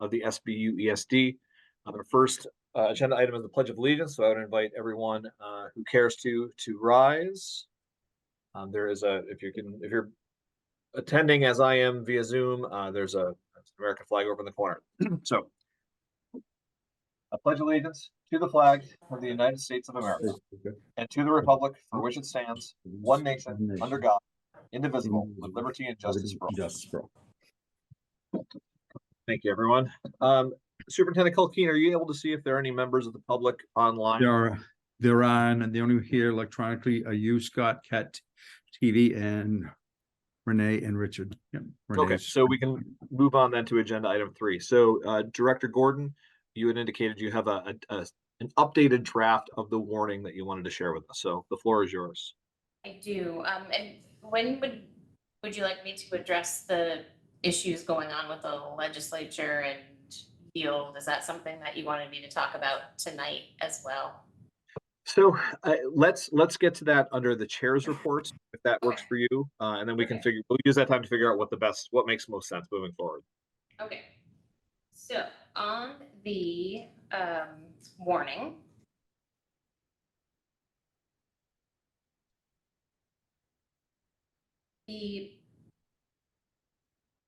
of the SVUESD. Our first agenda item is the Pledge of Allegiance, so I would invite everyone who cares to rise. There is if you're attending as I am via Zoom, there's an American flag over in the corner. So, I pledge allegiance to the flag of the United States of America and to the republic for which it stands, one nation, under God, indivisible, with liberty and justice for all. Thank you, everyone. Superintendent Culkeen, are you able to see if there are any members of the public online? They're on, and they only hear electronically. You, Scott, Kat, TV, and Renee and Richard. Yep, okay, so we can move on then to agenda item 3. So, Director Gordon, you had indicated you have an updated draft of the warning that you wanted to share with us. So the floor is yours. I do. And when would you like me to address the issues going on with the legislature and yield? Is that something that you wanted me to talk about tonight as well? So let's get to that under the chair's reports, if that works for you, and then we can we'll use that time to figure out what makes most sense moving forward. Okay. So on the warning,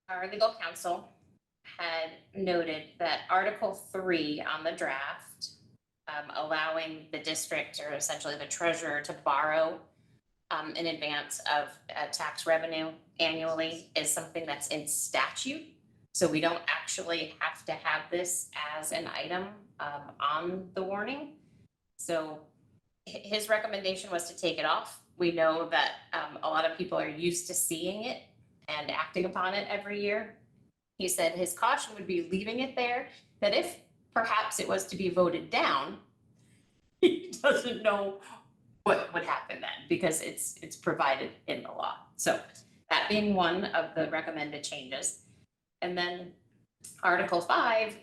our legal counsel had noted that Article 3 on the draft, allowing the district, or essentially the treasurer, to borrow in advance of tax revenue annually, is something that's in statute. So we don't actually have to have this as an item on the warning. So his recommendation was to take it off. We know that a lot of people are used to seeing it and acting upon it every year. He said his caution would be leaving it there, that if perhaps it was to be voted down, he doesn't know what would happen then, because it's provided in the law. So that being one of the recommended changes. And then Article 5,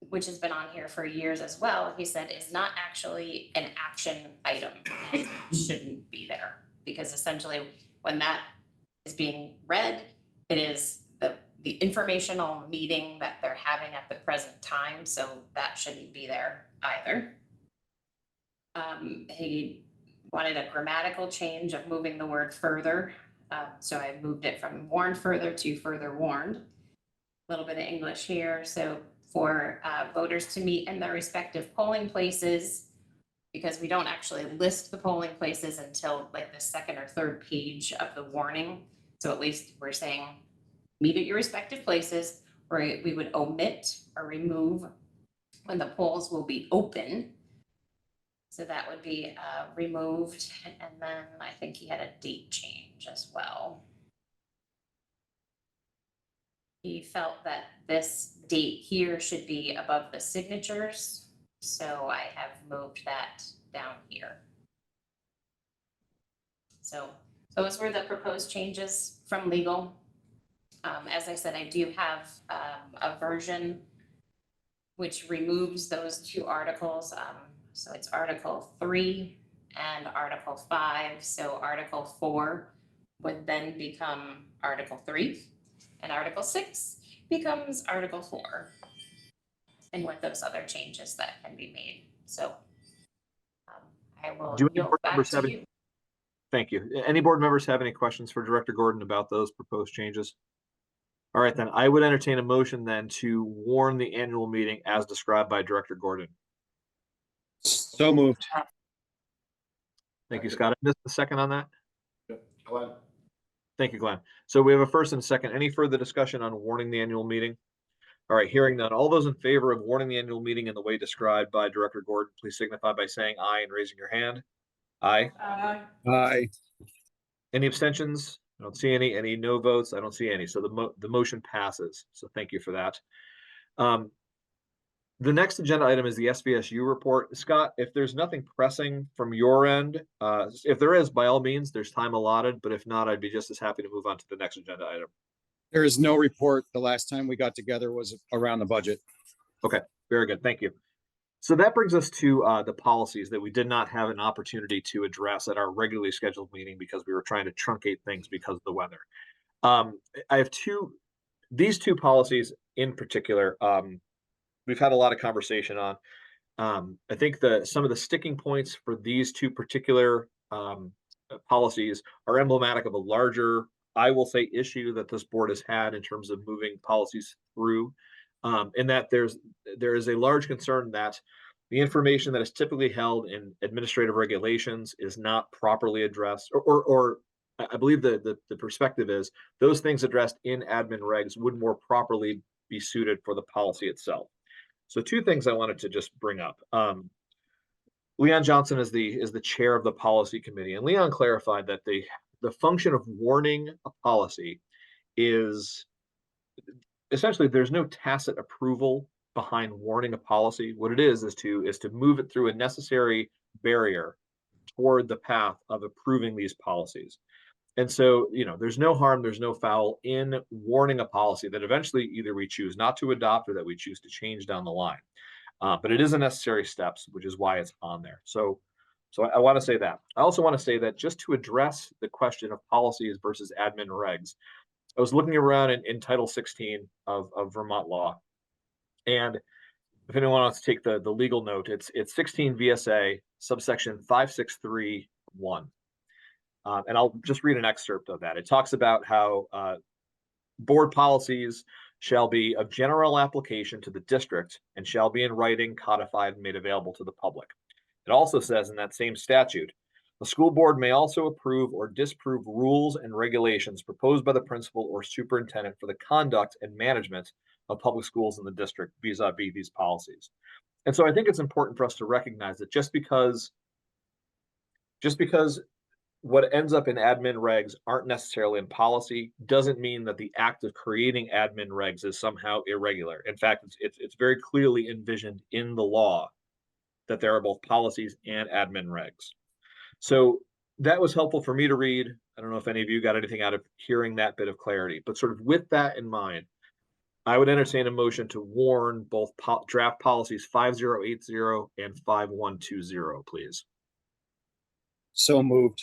which has been on here for years as well, he said is not actually an action item. It shouldn't be there, because essentially when that is being read, it is the informational meeting that they're having at the present time. So that shouldn't be there either. He wanted a grammatical change of moving the word further. So I moved it from warned further to further warned. A little bit of English here. So for voters to meet in their respective polling places, because we don't actually list the polling places until like the second or third page of the warning. So at least we're saying meet at your respective places, or we would omit or remove when the polls will be open. So that would be removed. And then I think he had a date change as well. He felt that this date here should be above the signatures. So I have moved that down here. So those were the proposed changes from legal. As I said, I do have a version which removes those 2 articles. So it's Article 3 and Article 5. So Article 4 would then become Article 3, and Article 6 becomes Article 4, and with those other changes that can be made. So I will yield back to you. Thank you. Any board members have any questions for Director Gordon about those proposed changes? All right, then I would entertain a motion then to warn the annual meeting as described by Director Gordon. So moved. Thank you, Scott. I missed the second on that. Glenn. Thank you, Glenn. So we have a first and second. Any further discussion on warning the annual meeting? All right, hearing none. All those in favor of warning the annual meeting in the way described by Director Gordon, please signify by saying aye and raising your hand. Aye. Aye. Aye. Any abstentions? I don't see any. Any no votes? I don't see any. So the motion passes. So thank you for that. The next agenda item is the SVSU report. Scott, if there's nothing pressing from your end, if there is, by all means, there's time allotted. But if not, I'd be just as happy to move on to the next agenda item. There is no report. The last time we got together was around the budget. Okay, very good. Thank you. So that brings us to the policies that we did not have an opportunity to address at our regularly scheduled meeting because we were trying to truncate things because of the weather. I have these two policies in particular, we've had a lot of conversation on. I think some of the sticking points for these two particular policies are emblematic of a larger, I will say, issue that this board has had in terms of moving policies through. In that there is a large concern that the information that is typically held in administrative regulations is not properly addressed, or I believe the perspective is those things addressed in admin regs would more properly be suited for the policy itself. So two things I wanted to just bring up. Leon Johnson is the chair of the policy committee, and Leon clarified that the function of warning a policy is essentially there's no tacit approval behind warning a policy. What it is to move it through a necessary barrier toward the path of approving these policies. And so, there's no harm, there's no foul in warning a policy that eventually either we choose not to adopt or that we choose to change down the line. But it is a necessary steps, which is why it's on there. So I want to say that. I also want to say that just to address the question of policies versus admin regs, I was looking around in Title 16 of Vermont law. And if anyone wants to take the legal note, it's 16 VSA subsection 5631. And I'll just read an excerpt of that. It talks about how board policies shall be of general application to the district and shall be in writing, codified, and made available to the public. It also says in that same statute, the school board may also approve or disapprove rules and regulations proposed by the principal or superintendent for the conduct and management of public schools in the district vis-a-vis these policies. And so I think it's important for us to recognize that just because what ends up in admin regs aren't necessarily in policy doesn't mean that the act of creating admin regs is somehow irregular. In fact, it's very clearly envisioned in the law that there are both policies and admin regs. So that was helpful for me to read. I don't know if any of you got anything out of hearing that bit of clarity, but sort of with that in mind, I would entertain a motion to warn both draft policies 5080 and 5120, please. So moved.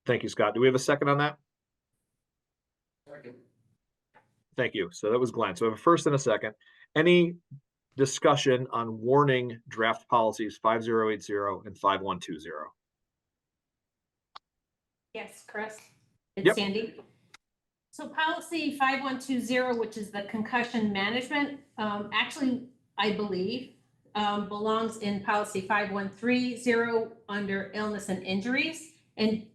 Thank you, Scott. Do we have a second on that? Second. Thank you. So that was Glenn. So we have a first and a second. Any discussion on warning draft policies 5080 and 5120? Yes, Chris. Yep. It's Sandy. So policy 5120, which is the concussion management, actually, I believe, belongs in policy 5130 under illness and injuries, and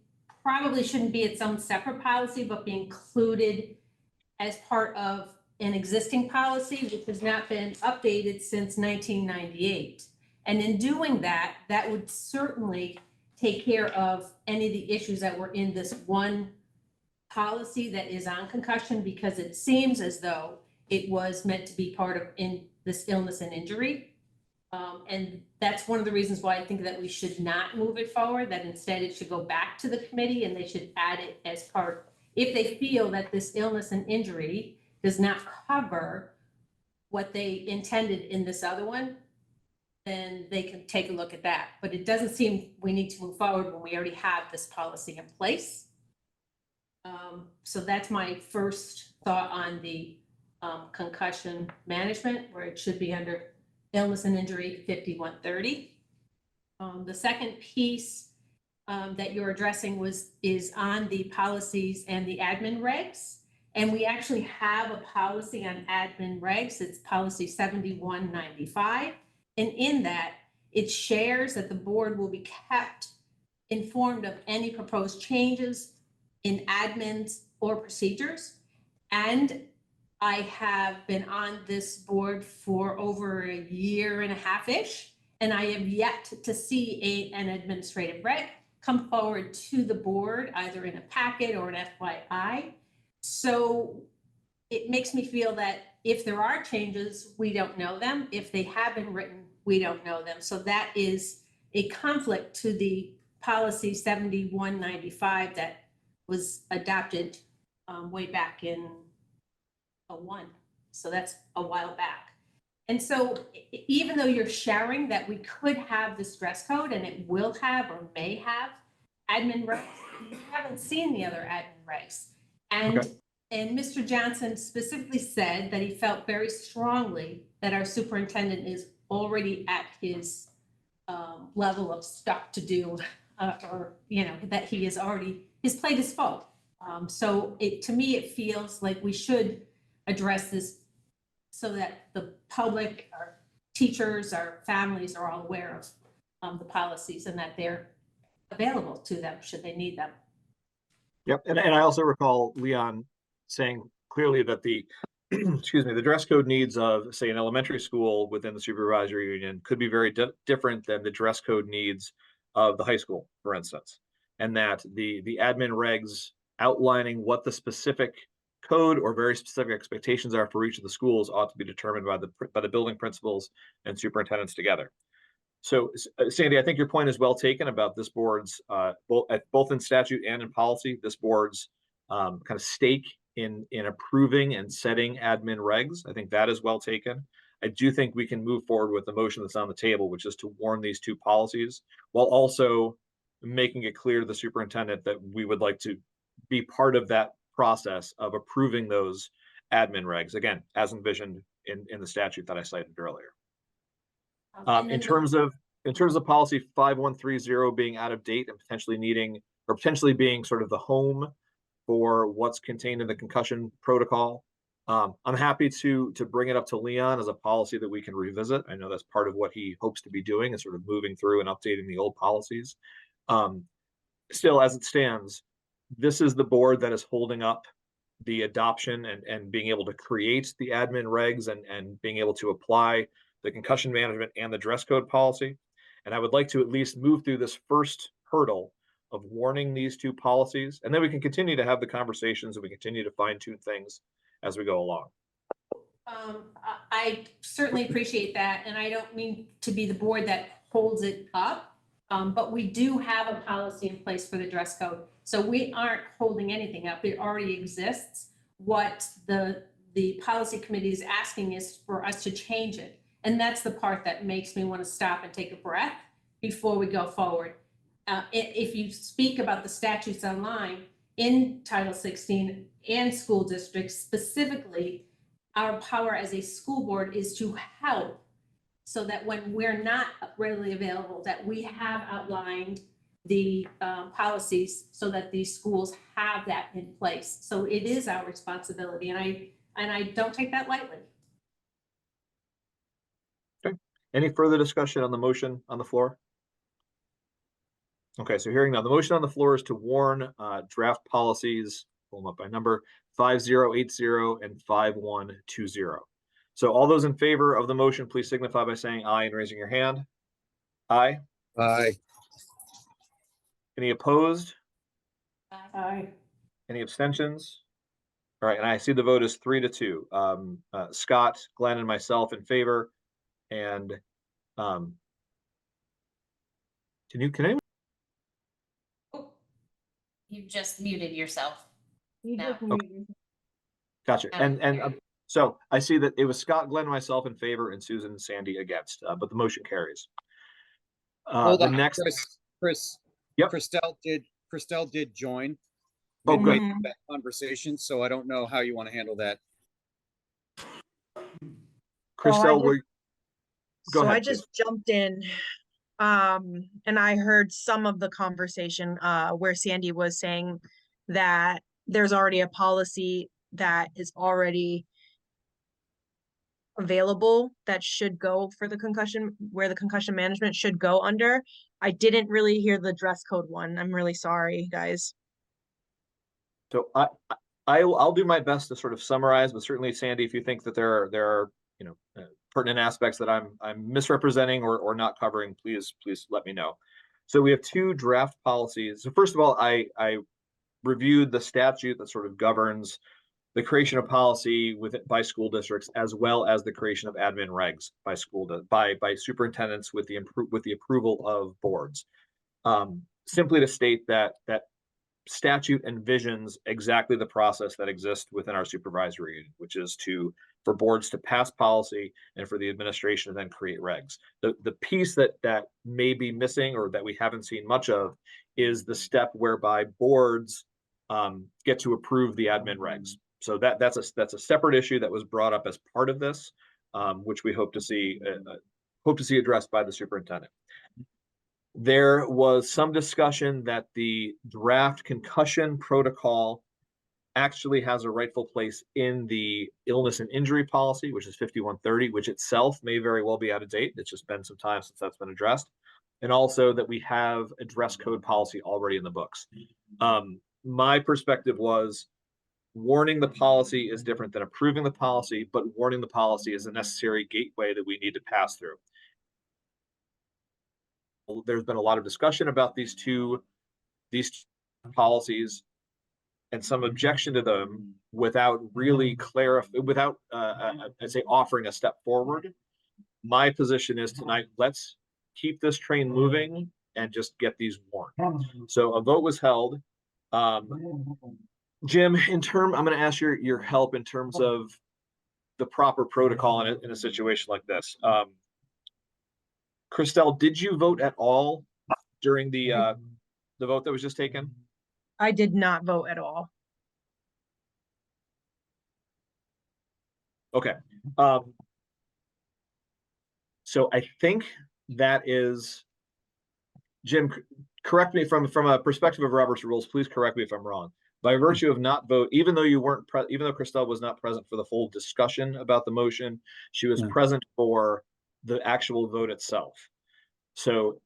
probably shouldn't be its own separate policy, but be included as part of an existing policy, which has not been updated since 1998. And in doing that, that would certainly take care of any of the issues that were in this one policy that is on concussion, because it seems as though it was meant to be part of in this illness and injury. And that's one of the reasons why I think that we should not move it forward, that instead it should go back to the committee and they should add it as part, if they feel that this illness and injury does not cover what they intended in this other one, then they can take a look at that. But it doesn't seem we need to move forward when we already have this policy in place. So that's my first thought on the concussion management, where it should be under illness and injury 5130. The second piece that you're addressing is on the policies and the admin regs. And we actually have a policy on admin regs. It's policy 7195. And in that, it shares that the board will be kept informed of any proposed changes in admins or procedures. And I have been on this board for over a year and a half-ish, and I have yet to see an administrative reg come forward to the board, either in a packet or an FYI. So it makes me feel that if there are changes, we don't know them. If they have been written, we don't know them. So that is a conflict to the policy 7195 that was adopted way back in 01. So that's a while back. And so even though you're sharing that we could have this dress code and it will have or may have admin regs, you haven't seen the other admin regs. And Okay. And Mr. Johnson specifically said that he felt very strongly that our superintendent is already at his level of stuff to do, or, you know, that he is already, his plate is full. So to me, it feels like we should address this so that the public, our teachers, our families are all aware of the policies and that they're available to them should they need them. Yep, and I also recall Leon saying clearly that the, excuse me, the dress code needs of, say, an elementary school within the supervisory union could be very different than the dress code needs of the high school, for instance. And that the admin regs outlining what the specific code or very specific expectations are for each of the schools ought to be determined by the building principals and superintendents together. So, Sandy, I think your point is well taken about this board's, both in statute and in policy, this board's kind of stake in approving and setting admin regs. I think that is well taken. I do think we can move forward with the motion that's on the table, which is to warn these two policies, while also making it clear to the superintendent that we would like to be part of that process of approving those admin regs, again, as envisioned in the statute that I cited earlier. In terms of policy 5130 being out of date and potentially needing, or potentially being sort of the home for what's contained in the concussion protocol, I'm happy to bring it up to Leon as a policy that we can revisit. I know that's part of what he hopes to be doing, is sort of moving through and updating the old policies. Still, as it stands, this is the board that is holding up the adoption and being able to create the admin regs and being able to apply the concussion management and the dress code policy. And I would like to at least move through this first hurdle of warning these two policies, and then we can continue to have the conversations and we continue to fine tune things as we go along. I certainly appreciate that, and I don't mean to be the board that holds it up, but we do have a policy in place for the dress code. So we aren't holding anything up. It already exists. What the policy committee is asking is for us to change it. And that's the part that makes me want to stop and take a breath before we go forward. If you speak about the statutes online in Title 16 and school districts specifically, our power as a school board is to help so that when we're not readily available, that we have outlined the policies so that these schools have that in place. So it is our responsibility, and I don't take that lightly. Any further discussion on the motion on the floor? Okay, so hearing now, the motion on the floor is to warn draft policies, pull them up by number, 5080 and 5120. So all those in favor of the motion, please signify by saying aye and raising your hand. Aye. Aye. Any opposed? Aye. Any abstentions? All right, and I see the vote is 3-2. Scott, Glenn, and myself in favor. And can anyone? You just muted yourself. You No. just Okay. muted. Gotcha. And so I see that it was Scott, Glenn, and myself in favor, and Susan and Sandy against, but the motion carries. Hold The on, next, Chris. Yep. Christelle did join. Oh, midway good. through that conversation, so I don't know how you want to handle that. Christelle, go So I ahead, just jumped in, and I heard some of the conversation, where Sandy was saying that there's already a policy that is already available that should go for the concussion, where the concussion management should go under. I didn't really hear the dress code one. I'm really sorry, guys. So I'll do my best to sort of summarize, but certainly, Sandy, if you think that there are pertinent aspects that I'm misrepresenting or not covering, please let me know. So we have two draft policies. So first of all, I reviewed the statute that sort of governs the creation of policy by school districts, as well as the creation of admin regs by superintendents with the approval of boards. Simply to state that statute envisions exactly the process that exists within our supervisory unit, which is for boards to pass policy and for the administration to then create regs. The piece that may be missing or that we haven't seen much of is the step whereby boards get to approve the admin regs. So that's a separate issue that was brought up as part of this, which we hope to see addressed by the superintendent. There was some discussion that the draft concussion protocol actually has a rightful place in the illness and injury policy, which is 5130, which itself may very well be out of date. It's just been some time since that's been addressed. And also that we have a dress code policy already in the books. My perspective was warning the policy is different than approving the policy, but warning the policy is a necessary gateway that we need to pass through. There's been a lot of discussion about these two policies and some objection to them without really without I'd say offering a step forward. My position is tonight, let's keep this train moving and just get these warned. So a vote was held. Jim, I'm going to ask your help in terms of the proper protocol in a situation like this. Christelle, did you vote at all during the vote that was just taken? I did not vote at all. Okay. So I think that is, Jim, correct me from a perspective of Robert's rules, please correct me if I'm wrong. By virtue of not vote, even though even though Christelle was not present for the full discussion about the motion, she was present for the actual vote itself. So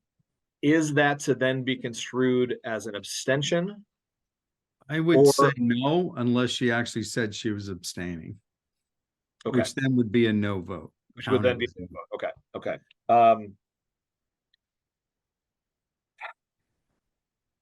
is that to then be construed as an abstention? I would say no, unless she actually said she was abstaining. Okay. Which then would be a no vote. Which would then be a no vote. Okay. Okay.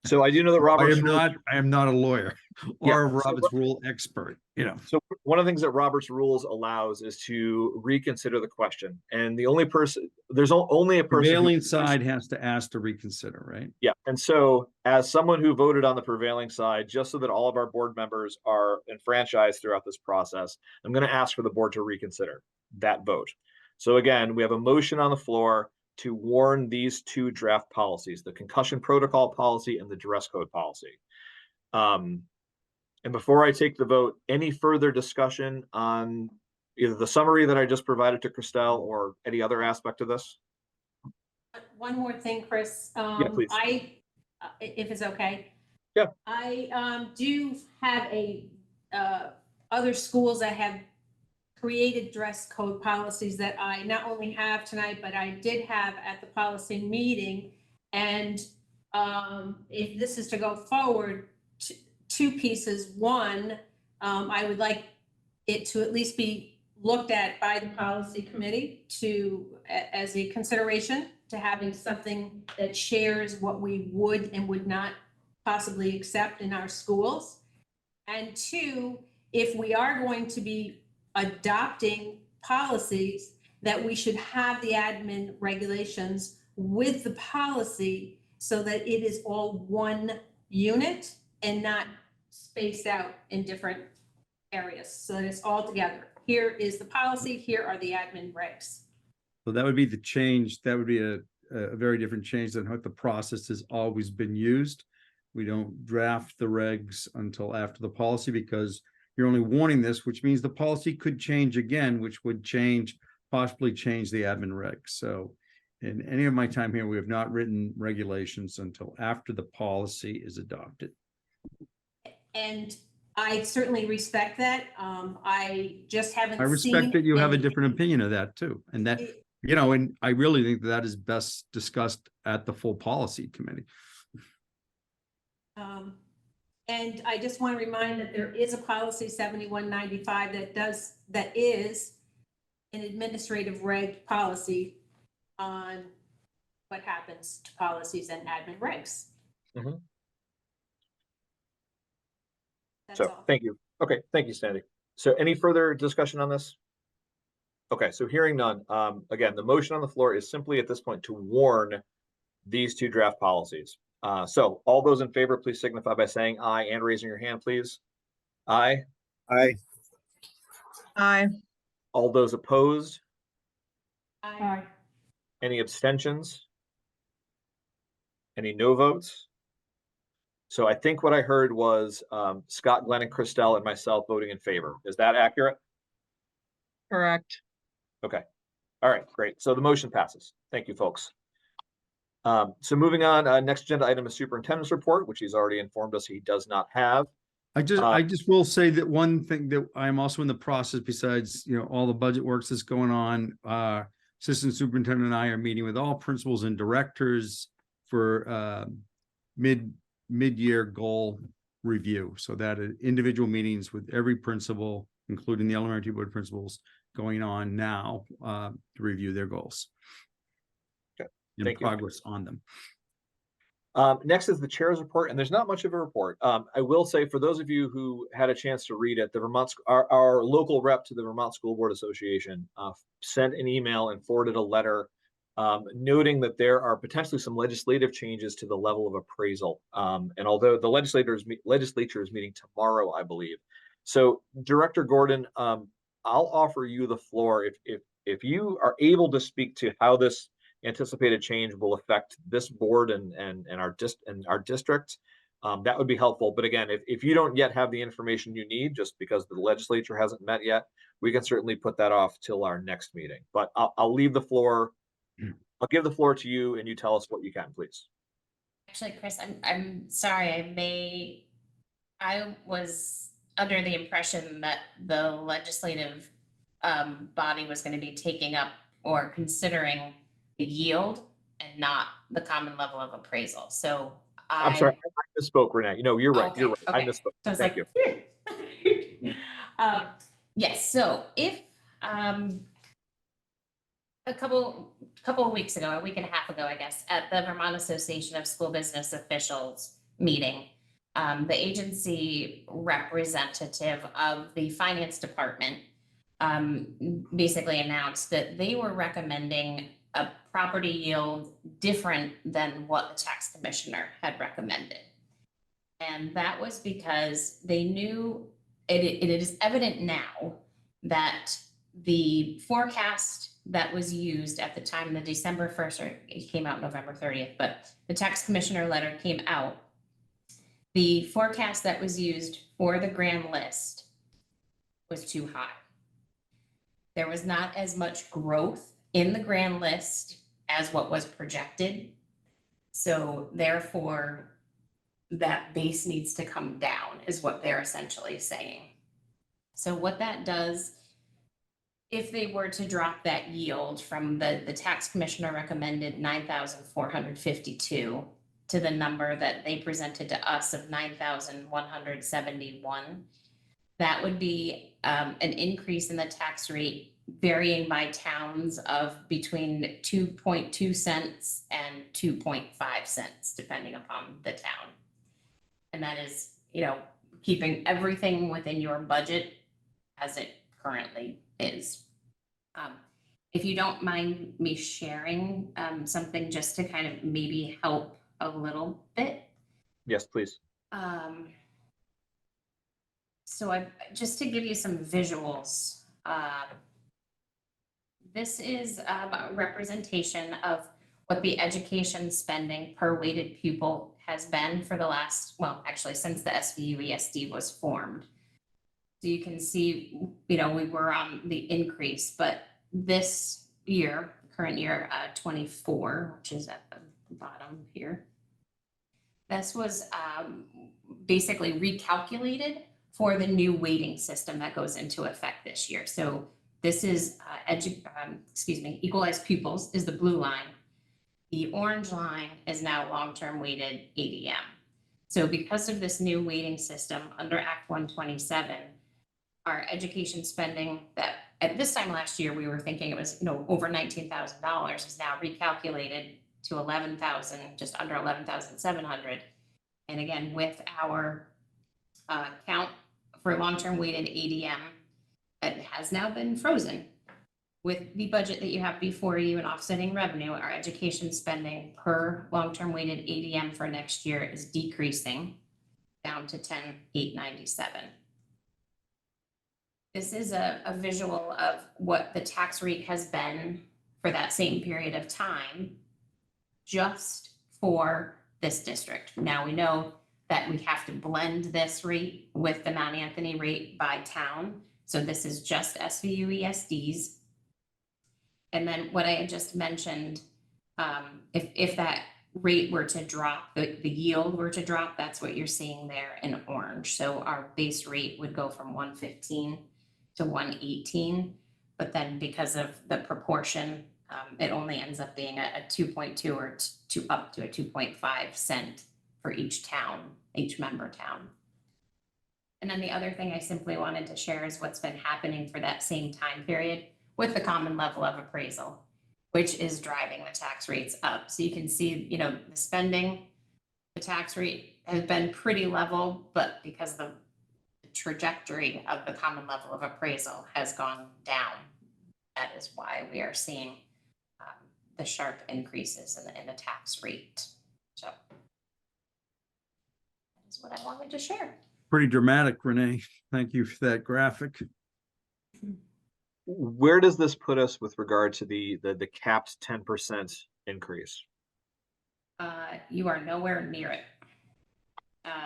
So I do know that Robert's I am not a lawyer or a so Robert's rule expert, you know. So one of the things that Robert's rules allows is to reconsider the question. And the only person, there's only a person. Prevailing side has to ask to reconsider, right? Yeah. And so as someone who voted on the prevailing side, just so that all of our board members are enfranchised throughout this process, I'm going to ask for the board to reconsider that vote. So again, we have a motion on the floor to warn these two draft policies, the concussion protocol policy and the dress code policy. And before I take the vote, any further discussion on either the summary that I just provided to Christelle or any other aspect of this? One more thing, Chris. Yeah, please. If it's okay. Yeah. I do have other schools that have created dress code policies that I not only have tonight, but I did have at the policy meeting. And if this is to go forward, two pieces. One, I would like it to at least be looked at by the policy committee as a consideration to having something that shares what we would and would not possibly accept in our schools. And two, if we are going to be adopting policies, that we should have the admin regulations with the policy so that it is all one unit and not spaced out in different areas, so that it's all together. Here is the policy, here are the admin regs. So that would be the change. That would be a very different change than what the process has always been used. We don't draft the regs until after the policy because you're only warning this, which means the policy could change again, which would possibly change the admin regs. So in any of my time here, we have not written regulations until after the policy is adopted. And I certainly respect that. I just haven't. I respect that you have a different opinion of that too. And that, you know, and I really think that is best discussed at the full policy committee. And I just want to remind that there is a policy 7195 that is an administrative reg policy on what happens to policies and admin regs. Mm-hmm. That's So all. thank you. Okay, thank you, Sandy. So any further discussion on this? Okay, so hearing none. Again, the motion on the floor is simply at this point to warn these two draft policies. So all those in favor, please signify by saying aye and raising your hand, please. Aye. Aye. Aye. All those opposed? Aye. Any abstentions? Any no votes? So I think what I heard was Scott, Glenn, and Christelle and myself voting in favor. Is that accurate? Correct. Okay. All right, great. So the motion passes. Thank you, folks. So moving on, next agenda item is superintendent's report, which he's already informed us he does not have. I just will say that one thing that I'm also in the process, besides, all the budget works that's going on, assistant superintendent and I are meeting with all principals and directors for mid-year goal review. So that individual meetings with every principal, including the elementary board principals, going on now to review their goals. Okay. And Thank you. progress on them. Next is the chair's report, and there's not much of a report. I will say, for those of you who had a chance to read it, our local rep to the Vermont School Board Association sent an email and forwarded a letter noting that there are potentially some legislative changes to the level of appraisal. And although the legislature is meeting tomorrow, I believe. So, Director Gordon, I'll offer you the floor if you are able to speak to how this anticipated change will affect this board and our district. That would be helpful. But again, if you don't yet have the information you need, just because the legislature hasn't met yet, we can certainly put that off till our next meeting. But I'll leave the floor. I'll give the floor to you, and you tell us what you can, please. Actually, Chris, I'm sorry. I was under the impression that the legislative body was going to be taking up or considering the yield and not the common level of appraisal. So I'm sorry, I misspoke, Renee. You're right. Okay, you're right. I okay. misspoke. So I was Thank like, you. yes. So if a couple of weeks ago, a week and a half ago, I guess, at the Vermont Association of School Business Officials meeting, the agency representative of the finance department basically announced that they were recommending a property yield different than what the tax commissioner had recommended. And that was because they knew it is evident now that the forecast that was used at the time, the December 1st, or it came out November 30th, but the tax commissioner letter came out. The forecast that was used for the grand list was too high. There was not as much growth in the grand list as what was projected. So therefore, that base needs to come down is what they're essentially saying. So what that does, if they were to drop that yield from the tax commissioner recommended 9,452 to the number that they presented to us of 9,171, that would be an increase in the tax rate varying by towns of between 2.2 cents and 2.5 cents, depending upon the town. And that is, keeping everything within your budget as it currently is. If you don't mind me sharing something just to kind of maybe help a little bit. Yes, please. So just to give you some visuals, this is a representation of what the education spending per weighted pupil has been for the last, well, actually since the SVUESD was formed. So you can see, we were on the increase, but this year, current year, 24, which is at the bottom here, this was basically recalculated for the new weighting system that goes into effect this year. So this is equalized pupils is the blue line. The orange line is now long-term weighted ADM. So because of this new weighting system under Act 127, our education spending that at this time last year, we were thinking it was, over $19,000 is now recalculated to 11,000, just under 11,700. And again, with our count for long-term weighted ADM, it has now been frozen. With the budget that you have before you and offsetting revenue, our education spending per long-term weighted ADM for next year is decreasing down to 10,897. This is a visual of what the tax rate has been for that same period of time, just for this district. Now we know that we have to blend this rate with the Mount Anthony rate by town. So this is just SVUESDs. And then what I had just mentioned, if that rate were to drop, the yield were to drop, that's what you're seeing there in orange. So our base rate would go from 115 to 118. But then because of the proportion, it only ends up being a 2.2 or up to a 2.5 cent for each town, each member town. And then the other thing I simply wanted to share is what's been happening for that same time period with the common level of appraisal, which is driving the tax rates up. So you can see, you know, the spending, the tax rate has been pretty level, but because the trajectory of the common level of appraisal has gone down, that is why we are seeing the sharp increases in the tax rate. So that is what I wanted to share. Pretty dramatic, Renee. Thank you for that graphic. Where does this put us with regard to the capped 10% increase? You are nowhere near it.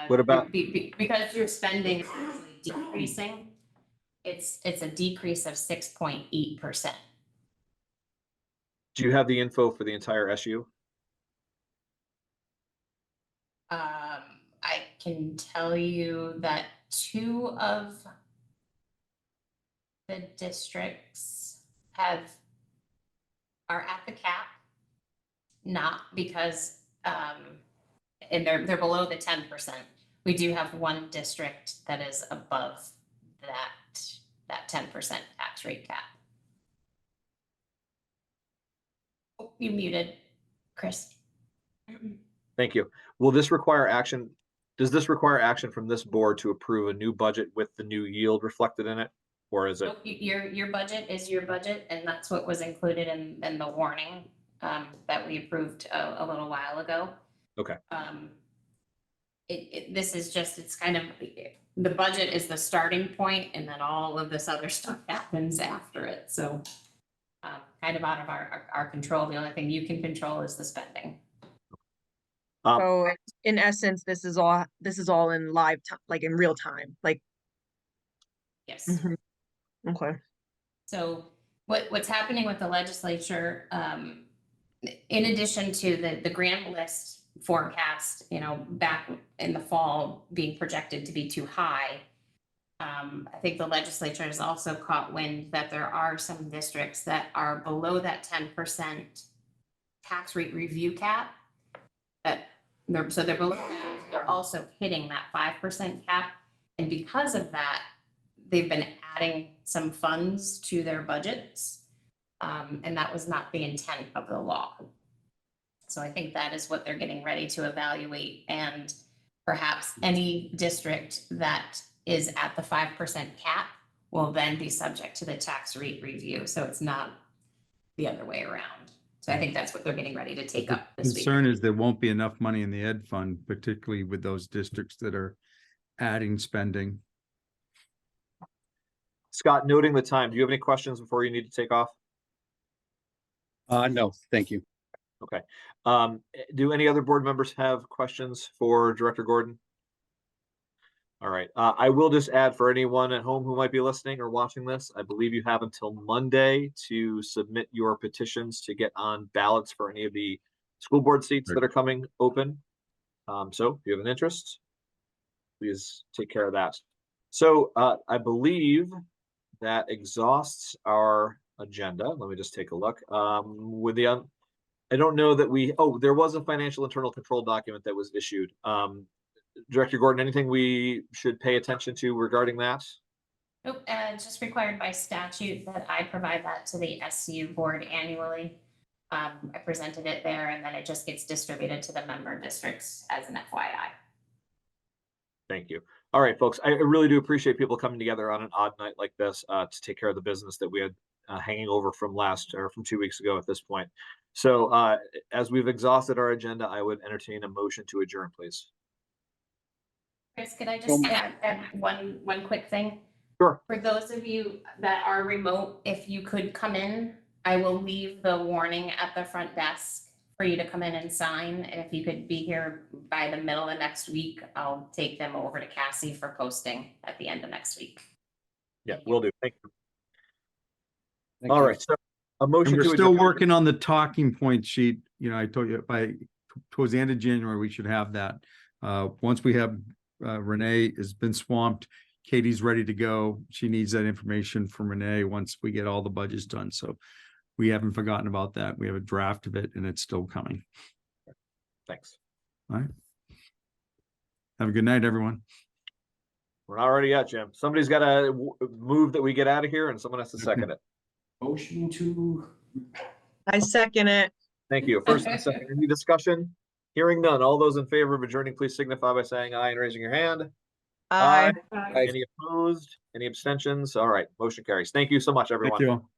What about- Because your spending is actually decreasing, it's a decrease of 6.8%. Do you have the info for the entire SU? I can tell you that 2 of the districts are at the cap, not because, and they're below the 10%. We do have 1 district that is above that 10% tax rate cap. Oh, you muted, Chris. Thank you. Will this require action? Does this require action from this board to approve a new budget with the new yield reflected in it? Or is it? Nope, your budget is your budget, and that's what was included in the warning that we approved a little while ago. Okay. This is just, it's kind of, the budget is the starting point, and then all of this other stuff happens after it. So kind of out of our control. The only thing you can control is the spending. So in essence, this is all in live time, like in real time, like. Yes. Mhm. Okay. So what's happening with the legislature, in addition to the grant list forecast, you know, back in the fall being projected to be too high, I think the legislature has also caught wind that there are some districts that are below that 10% tax rate review cap. They're below that, they're also hitting that 5% cap. And because of that, they've been adding some funds to their budgets. And that was not the intent of the law. So I think that is what they're getting ready to evaluate. And perhaps any district that is at the 5% cap will then be subject to the tax rate review. So it's not the other way around. So I think that's what they're getting ready to take up this week. Concern is there won't be enough money in the ed fund, particularly with those districts that are adding spending. Scott, noting the time, do you have any questions before you need to take off? No, thank you. Okay. Do any other board members have questions for Director Gordon? All right. I will just add for anyone at home who might be listening or watching this, I believe you have until Monday to submit your petitions to get on ballots for any of the school board seats that are coming open. So if you have an interest, please take care of that. So I believe that exhausts our agenda. Let me just take a look. With the I don't know that there was a financial internal control document that was issued. Director Gordon, anything we should pay attention to regarding that? Nope, it's just required by statute that I provide that to the SU board annually. I presented it there, and then it just gets distributed to the member districts as an FYI. Thank you. All right, folks, I really do appreciate people coming together on an odd night like this to take care of the business that we had hanging over from 2 weeks ago at this point. So as we've exhausted our agenda, I would entertain a motion to adjourn, please. Chris, could I just add one quick thing? Sure. For those of you that are remote, if you could come in, I will leave the warning at the front desk for you to come in and sign. And if you could be here by the middle of next week, I'll take them over to Cassie for posting at the end of next week. Yeah, will do. Thank you. Thank All you. right, so a And motion we're to still adjourn. working on the talking point sheet. You know, I told you towards the end of January, we should have that. Once we have, Renee has been swamped. Katie's ready to go. She needs that information from Renee once we get all the budgets done. So we haven't forgotten about that. We have a draft of it and it's still coming. Thanks. All right. Have a good night, everyone. We're not ready yet, Jim. Somebody's got to move that we get out of here and someone has to second it. Motion to, I second it. Thank you. First and second, any discussion? Hearing none. All those in favor of adjourning, please signify by saying aye and raising your hand. Aye. Aye. Any opposed? Any abstentions? All right, motion carries. Thank you so much, everyone. Thank you all.